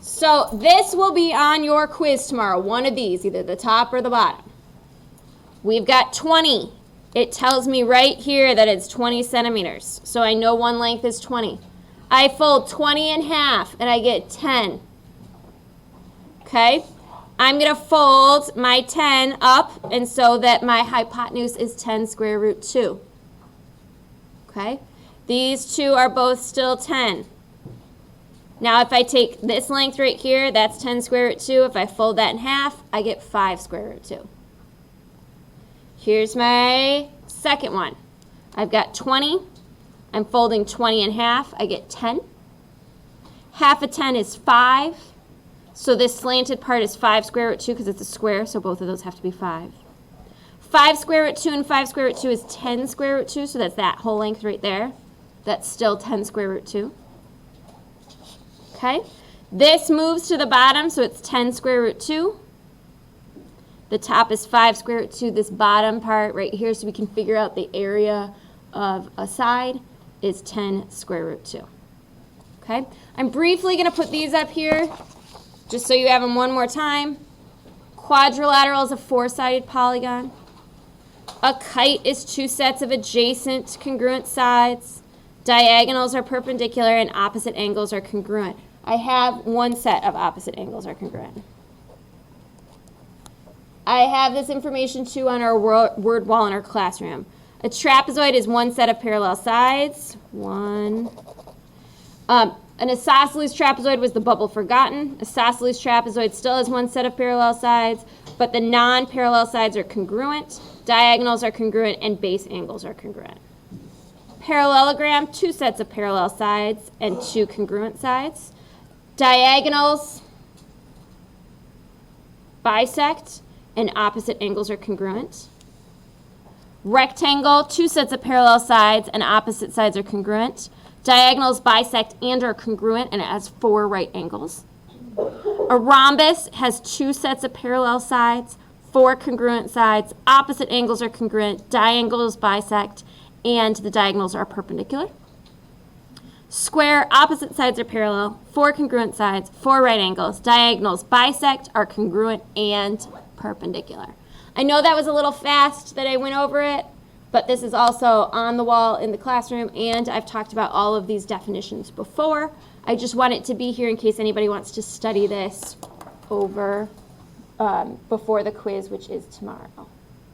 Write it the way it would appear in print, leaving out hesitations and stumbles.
So this will be on your quiz tomorrow, one of these, either the top or the bottom. We've got 20. It tells me right here that it's 20 centimeters. So I know one length is 20. I fold 20 in half and I get 10. Okay? I'm going to fold my 10 up and so that my hypotenuse is 10 square root 2. Okay? These two are both still 10. Now if I take this length right here, that's 10 square root 2. If I fold that in half, I get 5 square root 2. Here's my second one. I've got 20. I'm folding 20 in half. I get 10. Half of 10 is 5. So this slanted part is 5 square root 2 because it's a square, so both of those have to be 5. 5 square root 2 and 5 square root 2 is 10 square root 2, so that's that whole length right there. That's still 10 square root 2. Okay? This moves to the bottom, so it's 10 square root 2. The top is 5 square root 2. This bottom part right here, so we can figure out the area of a side, is 10 square root 2. Okay? I'm briefly going to put these up here, just so you have them one more time. Quadrilateral is a 4-sided polygon. A kite is 2 sets of adjacent congruent sides. Diagonals are perpendicular and opposite angles are congruent. I have one set of opposite angles are congruent. I have this information too on our word wall in our classroom. A trapezoid is 1 set of parallel sides. An isosceles trapezoid was the bubble forgotten. Isosceles trapezoid still has 1 set of parallel sides, but the non-parallel sides are congruent, diagonals are congruent, and base angles are congruent. Parallelogram, 2 sets of parallel sides and 2 congruent sides. Diagonals bisect and opposite angles are congruent. Rectangle, 2 sets of parallel sides and opposite sides are congruent. Diagonals bisect and are congruent, and it has 4 right angles. A rhombus has 2 sets of parallel sides, 4 congruent sides, opposite angles are congruent, diagonals bisect, and the diagonals are perpendicular. Square, opposite sides are parallel, 4 congruent sides, 4 right angles, diagonals bisect, are congruent, and perpendicular. I know that was a little fast that I went over it, but this is also on the wall in the classroom, and I've talked about all of these definitions before. I just want it to be here in case anybody wants to study this over before the quiz, which is tomorrow.